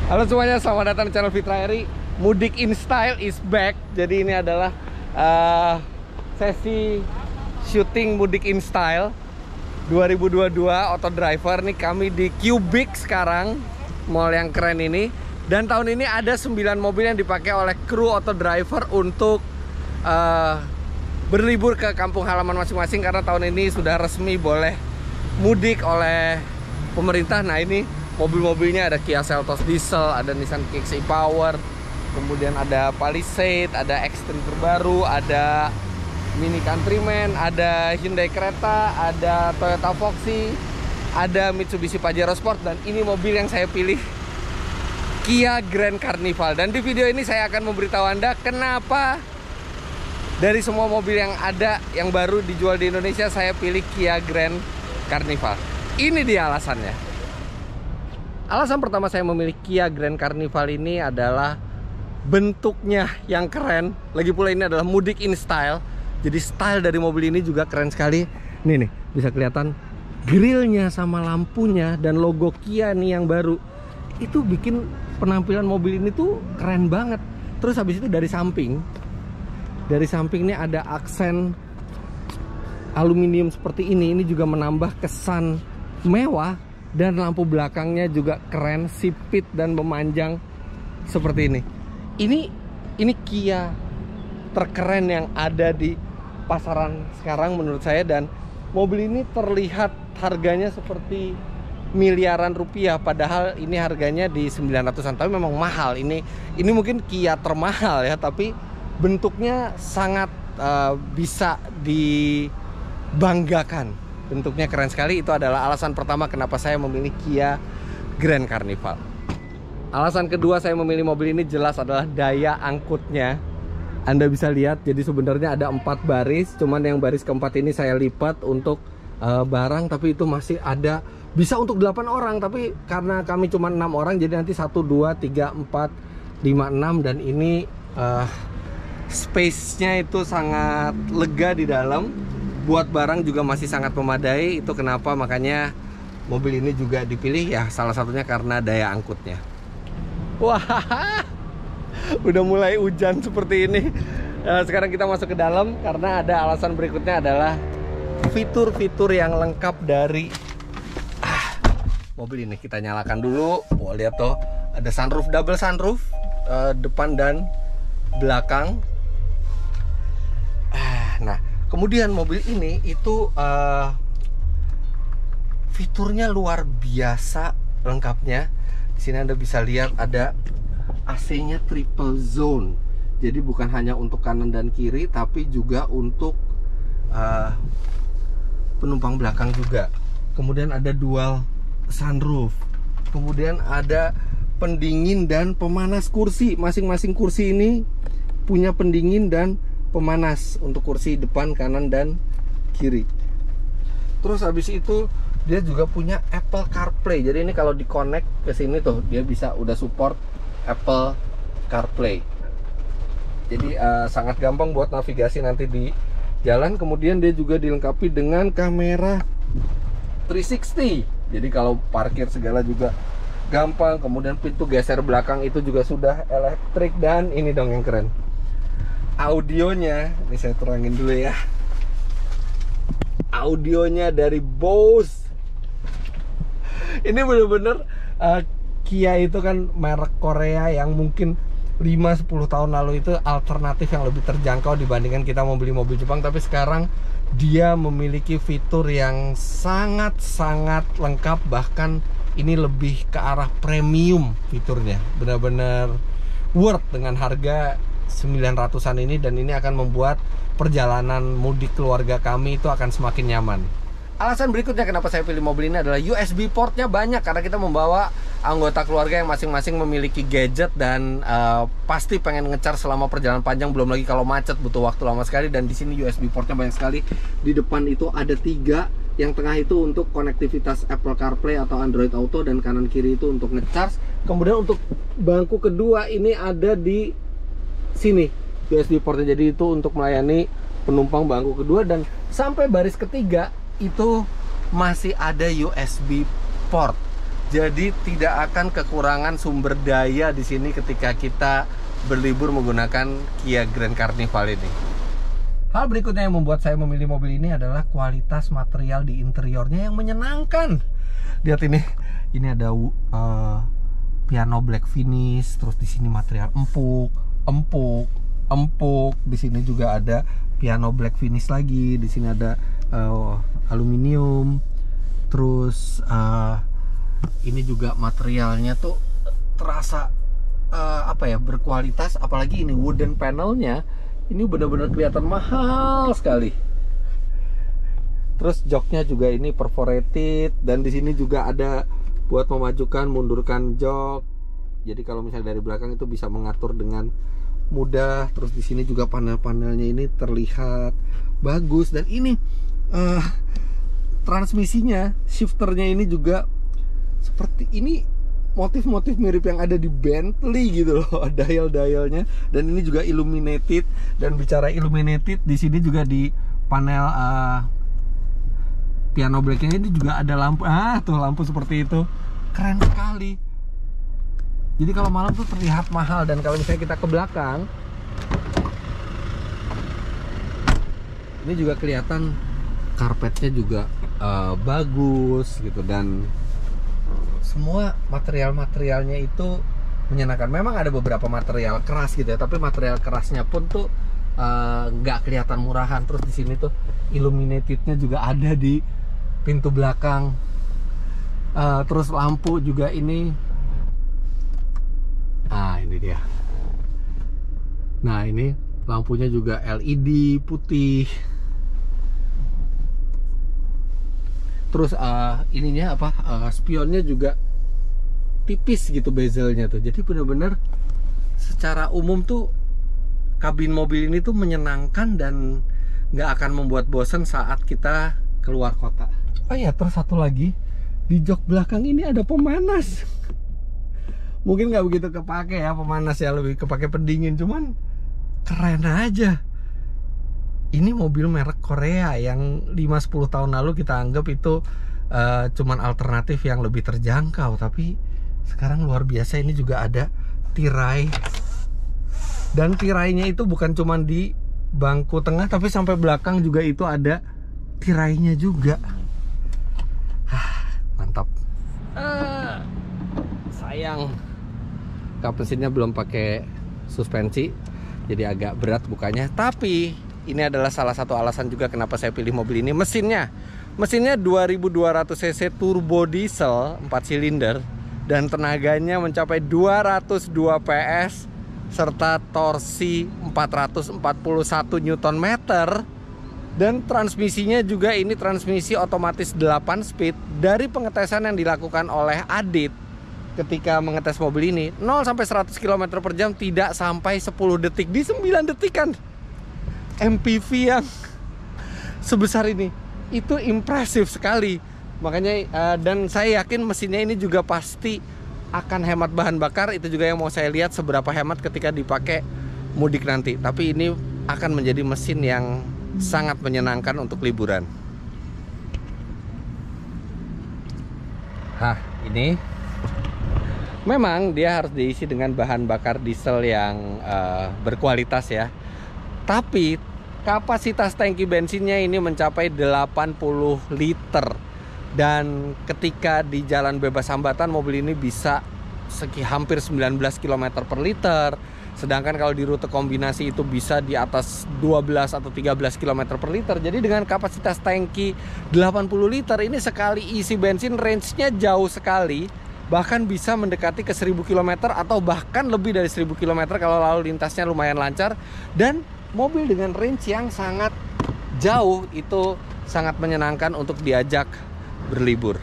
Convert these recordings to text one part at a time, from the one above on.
Halo semuanya, selamat datang di channel Fitra Eri. Mudik in Style is back. Jadi ini adalah sesi syuting Mudik in Style 2022 Auto Driver. Nih kami di Cubic sekarang, mall yang keren ini. Dan tahun ini ada 9 mobil yang dipakai oleh kru Auto Driver untuk berlibur ke kampung halaman masing-masing, karena tahun ini sudah resmi boleh mudik oleh pemerintah. Nah ini mobil-mobilnya ada Kia Seltos diesel, ada Nissan Kicks e-Power, kemudian ada Palisade, ada Extreme terbaru, ada Mini Countryman, ada Hyundai Creta, ada Toyota Foxy, ada Mitsubishi Pajero Sport, dan ini mobil yang saya pilih, Kia Grand Carnival. Dan di video ini saya akan memberitahu Anda kenapa dari semua mobil yang ada yang baru dijual di Indonesia saya pilih Kia Grand Carnival. Ini dia alasannya. Alasan pertama saya memilih Kia Grand Carnival ini adalah bentuknya yang keren. Lagi pula ini adalah mudik in style. Jadi style dari mobil ini juga keren sekali. Nih bisa kelihatan grillnya sama lampunya dan logo Kia nih yang baru. Itu bikin penampilan mobil ini tuh keren banget. Terus habis itu dari samping ini ada aksen aluminium seperti ini. Ini juga menambah kesan mewah. Dan lampu belakangnya juga keren, sipit dan memanjang seperti ini. Ini Kia terkeren yang ada di pasaran sekarang menurut saya. Dan mobil ini terlihat harganya seperti miliaran rupiah, padahal ini harganya di 900-an. Tapi memang mahal. Ini mungkin Kia termahal ya, tapi bentuknya sangat bisa dibanggakan. Bentuknya keren sekali. Itu adalah alasan pertama kenapa saya memilih Kia Grand Carnival. Alasan kedua saya memilih mobil ini jelas adalah daya angkutnya. Anda bisa lihat, jadi sebenarnya ada 4 baris, cuman yang baris keempat ini saya lipat untuk barang, tapi itu masih ada, bisa untuk 8 orang, tapi karena kami cuma 6 orang, jadi nanti 1, 2, 3, 4, 5, 6, dan ini space-nya itu sangat lega di dalam. Buat barang juga masih sangat memadai. Itu kenapa makanya mobil ini juga dipilih ya, salah satunya karena daya angkutnya. Wah, udah mulai hujan seperti ini. Sekarang kita masuk ke dalam karena ada alasan berikutnya adalah fitur-fitur yang lengkap dari mobil ini. Kita nyalakan dulu. Wah, lihat tuh, ada sunroof, double sunroof, depan dan belakang. Nah, kemudian mobil ini itu fiturnya luar biasa lengkapnya. Di sini Anda bisa lihat ada AC-nya triple zone. Jadi bukan hanya untuk kanan dan kiri, tapi juga untuk penumpang belakang juga. Kemudian ada dual sunroof. Kemudian ada pendingin dan pemanas kursi. Masing-masing kursi ini punya pendingin dan pemanas untuk kursi depan, kanan, dan kiri. Terus habis itu dia juga punya Apple CarPlay. Jadi ini kalau di connect ke sini tuh dia bisa udah support Apple CarPlay. Jadi sangat gampang buat navigasi nanti di jalan. Kemudian dia juga dilengkapi dengan kamera 360. Jadi kalau parkir segala juga gampang. Kemudian pintu geser belakang itu juga sudah elektrik. Dan ini dong yang keren, audionya. Ini saya terangin dulu ya. Audionya dari Bose. Ini bener-bener Kia itu kan merek Korea yang mungkin 5-10 tahun lalu itu alternatif yang lebih terjangkau dibandingkan kita membeli mobil Jepang. Tapi sekarang dia memiliki fitur yang sangat-sangat lengkap. Bahkan ini lebih ke arah premium fiturnya. Benar-benar worth dengan harga 900-an ini. Dan ini akan membuat perjalanan mudik keluarga kami itu akan semakin nyaman. Alasan berikutnya kenapa saya pilih mobil ini adalah USB portnya banyak. Karena kita membawa anggota keluarga yang masing-masing memiliki gadget. Dan pasti pengen nge-charge selama perjalanan panjang. Belum lagi kalau macet butuh waktu lama sekali. Dan di sini USB portnya banyak sekali. Di depan itu ada 3. Yang tengah itu untuk konektivitas Apple CarPlay atau Android Auto. Dan kanan kiri itu untuk nge-charge. Kemudian untuk bangku kedua ini ada di sini USB portnya. Jadi itu untuk melayani penumpang bangku kedua. Dan sampai baris ketiga itu masih ada USB port. Jadi tidak akan kekurangan sumber daya di sini ketika kita berlibur menggunakan Kia Grand Carnival ini. Hal berikutnya yang membuat saya memilih mobil ini adalah kualitas material di interiornya yang menyenangkan. Lihat ini ada piano black finish, terus di sini material empuk. Di sini juga ada piano black finish lagi. Di sini ada aluminium. Terus ini juga materialnya tuh terasa berkualitas. Apalagi ini wooden panelnya, ini benar-benar kelihatan mahal sekali. Terus joknya juga ini perforated, dan di sini juga ada buat memajukan, mundurkan jok. Jadi kalau misalnya dari belakang itu bisa mengatur dengan mudah. Terus di sini juga panel-panelnya ini terlihat bagus, dan ini transmisinya, shifternya ini juga seperti ini, motif-motif mirip yang ada di Bentley gitu loh, dial-dialnya. Dan ini juga illuminated. Dan bicara illuminated, di sini juga di panel piano blacknya ini juga ada lampu. Tuh lampu seperti itu, keren sekali. Jadi kalau malam tuh terlihat mahal. Dan kalau misalnya kita ke belakang, ini juga kelihatan karpetnya juga bagus gitu, dan semua materialnya itu menyenangkan. Memang ada beberapa material keras gitu ya, tapi material kerasnya pun tuh nggak kelihatan murahan. Terus di sini tuh illuminatednya juga ada di pintu belakang. Terus lampu juga ini. Ini dia. Nah, ini lampunya juga LED putih. Terus ininya spionnya juga tipis gitu bezelnya tuh. Jadi bener-bener secara umum tuh kabin mobil ini tuh menyenangkan dan nggak akan membuat bosan saat kita keluar kota. Oh iya, terus satu lagi, di jok belakang ini ada pemanas. Mungkin nggak begitu kepake ya pemanas ya, lebih kepake pendingin, cuman keren aja. Ini mobil merek Korea yang 5-10 tahun lalu kita anggap itu cuman alternatif yang lebih terjangkau, tapi sekarang luar biasa. Ini juga ada tirai, dan tirainya itu bukan cuman di bangku tengah, tapi sampai belakang juga itu ada tirainya juga. Mantap. Sayang kap mesinnya belum pakai suspensi, jadi agak berat bukanya. Tapi ini adalah salah satu alasan juga kenapa saya pilih mobil ini. Mesinnya 2200 cc turbo diesel 4 silinder, dan tenaganya mencapai 202 PS serta torsi 441 Nm. Dan transmisinya juga ini transmisi otomatis 8 speed. Dari pengetesan yang dilakukan oleh Adit ketika mengetes mobil ini, 0 sampai 100 km per jam tidak sampai 10 detik, di 9 detikan. MPV yang sebesar ini itu impresif sekali. Makanya dan saya yakin mesinnya ini juga pasti akan hemat bahan bakar. Itu juga yang mau saya lihat seberapa hemat ketika dipakai mudik nanti. Tapi ini akan menjadi mesin yang sangat menyenangkan untuk liburan. Ini memang dia harus diisi dengan bahan bakar diesel yang berkualitas ya. Tapi kapasitas tangki bensinnya ini mencapai 80 liter. Dan ketika di jalan bebas hambatan, mobil ini bisa hampir 19 km per liter. Sedangkan kalau di rute kombinasi itu bisa di atas 12 atau 13 km per liter. Jadi dengan kapasitas tangki 80 liter ini, sekali isi bensin range-nya jauh sekali. Bahkan bisa mendekati ke 1000 km atau bahkan lebih dari 1000 km kalau lalu lintasnya lumayan lancar. Dan mobil dengan range yang sangat jauh itu sangat menyenangkan untuk diajak berlibur.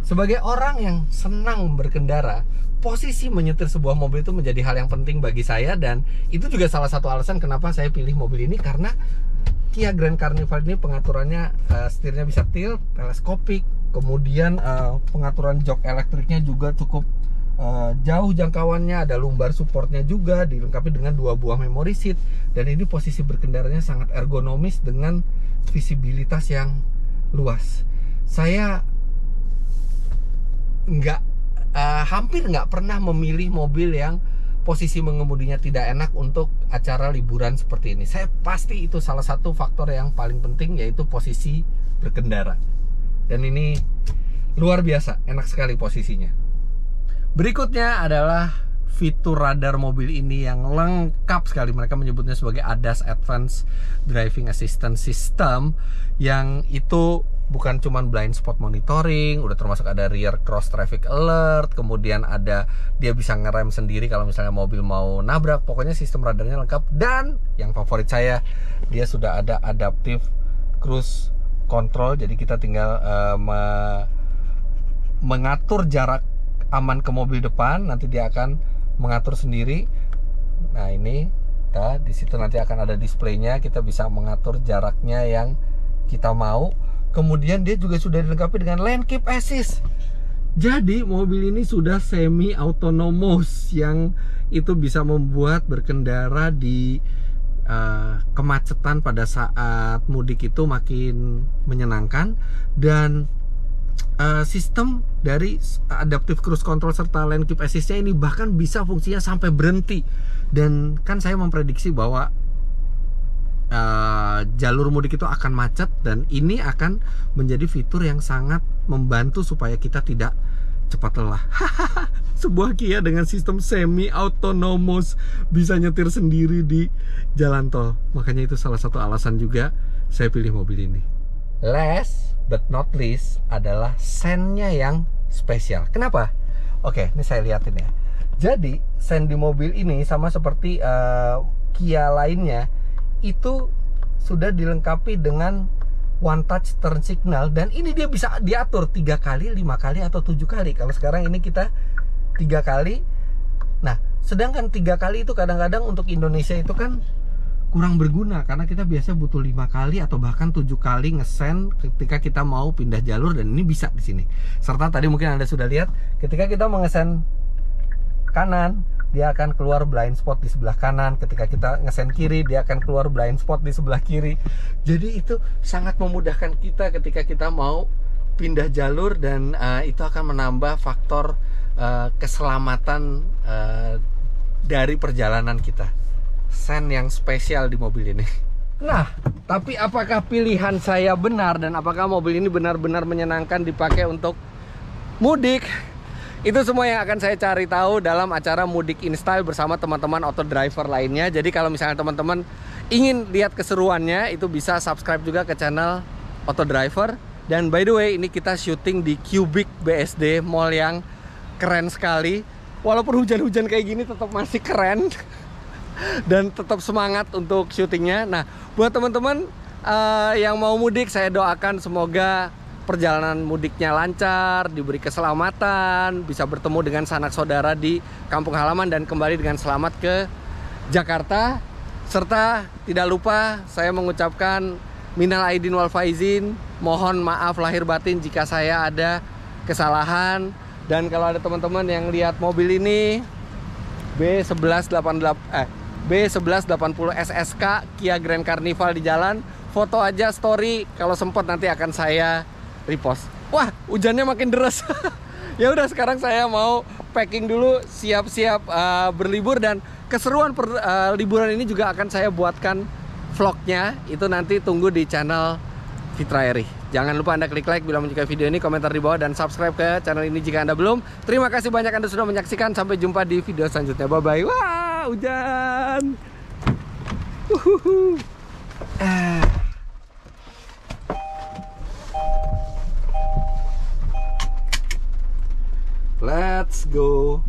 Sebagai orang yang senang berkendara, posisi menyetir sebuah mobil itu menjadi hal yang penting bagi saya. Dan itu juga salah satu alasan kenapa saya pilih mobil ini, karena Kia Grand Carnival ini pengaturannya setirnya bisa tilt, teleskopik. Kemudian pengaturan jok elektriknya juga cukup jauh jangkauannya, ada lumbar supportnya juga, dilengkapi dengan 2 buah memory seat. Dan ini posisi berkendaranya sangat ergonomis dengan visibilitas yang luas. Saya nggak hampir nggak pernah memilih mobil yang posisi mengemudinya tidak enak untuk acara liburan seperti ini. Saya pasti itu salah satu faktor yang paling penting, yaitu posisi berkendara. Dan ini luar biasa, enak sekali posisinya. Berikutnya adalah fitur radar mobil ini yang lengkap sekali. Mereka menyebutnya sebagai ADAS Advanced Driving Assistance System, yang itu bukan cuman blind spot monitoring, udah termasuk ada rear cross traffic alert, kemudian ada dia bisa ngerem sendiri kalau misalnya mobil mau nabrak. Pokoknya sistem radarnya lengkap, dan yang favorit saya, dia sudah ada adaptive cruise control. Jadi kita tinggal mengatur jarak aman ke mobil depan, nanti dia akan mengatur sendiri. Nah ini, di situ nanti akan ada displaynya, kita bisa mengatur jaraknya yang kita mau. Kemudian dia juga sudah dilengkapi dengan lane keep assist. Jadi mobil ini sudah semi autonomous, yang itu bisa membuat berkendara di kemacetan pada saat mudik itu makin menyenangkan. Dan sistem dari adaptive cruise control serta lane keep assist-nya ini bahkan bisa fungsinya sampai berhenti. Dan kan saya memprediksi bahwa jalur mudik itu akan macet, dan ini akan menjadi fitur yang sangat membantu supaya kita tidak cepat lelah. Sebuah Kia dengan sistem semi autonomous bisa nyetir sendiri di jalan tol. Makanya itu salah satu alasan juga saya pilih mobil ini. Last but not least adalah sen-nya yang spesial. Kenapa? Oke, ini saya lihatin ya. Jadi sen di mobil ini sama seperti Kia lainnya, itu sudah dilengkapi dengan one touch turn signal, dan ini dia bisa diatur 3 kali, 5 kali, atau 7 kali. Kalau sekarang ini kita 3 kali. Nah, sedangkan 3 kali itu kadang-kadang untuk Indonesia itu kan kurang berguna, karena kita biasa butuh 5 kali atau bahkan 7 kali ngesen ketika kita mau pindah jalur, dan ini bisa di sini. Serta tadi mungkin Anda sudah lihat, ketika kita mengesen kanan, dia akan keluar blind spot di sebelah kanan. Ketika kita ngesen kiri, dia akan keluar blind spot di sebelah kiri. Jadi itu sangat memudahkan kita ketika kita mau pindah jalur, dan itu akan menambah faktor keselamatan dari perjalanan kita. Sen yang spesial di mobil ini. Nah, tapi apakah pilihan saya benar, dan apakah mobil ini benar-benar menyenangkan dipakai untuk mudik? Itu semua yang akan saya cari tahu dalam acara Mudik InStyle bersama teman-teman auto driver lainnya. Jadi kalau misalnya teman-teman ingin lihat keseruannya, itu bisa subscribe juga ke channel Auto Driver. Dan by the way, ini kita syuting di Cubic BSD, mall yang keren sekali. Walaupun hujan-hujan kayak gini tetap masih keren dan tetap semangat untuk syutingnya. Nah, buat teman-teman yang mau mudik, saya doakan semoga perjalanan mudiknya lancar, diberi keselamatan, bisa bertemu dengan sanak saudara di kampung halaman, dan kembali dengan selamat ke Jakarta. Serta tidak lupa saya mengucapkan minal aidin wal faizin, mohon maaf lahir batin jika saya ada kesalahan. Dan kalau ada teman-teman yang lihat mobil ini B1180 SSK Kia Grand Carnival di jalan, foto aja story, kalau sempat nanti akan saya repost. Wah, hujannya makin deras. Ya udah, sekarang saya mau packing dulu, siap-siap berlibur, dan keseruan liburan ini juga akan saya buatkan vlognya. Itu nanti tunggu di channel Fitra Eri. Jangan lupa Anda klik like bila menyukai video ini, komentar di bawah, dan subscribe ke channel ini jika Anda belum. Terima kasih banyak Anda sudah menyaksikan. Sampai jumpa di video selanjutnya. Bye bye. Wah, hujan. Let's go.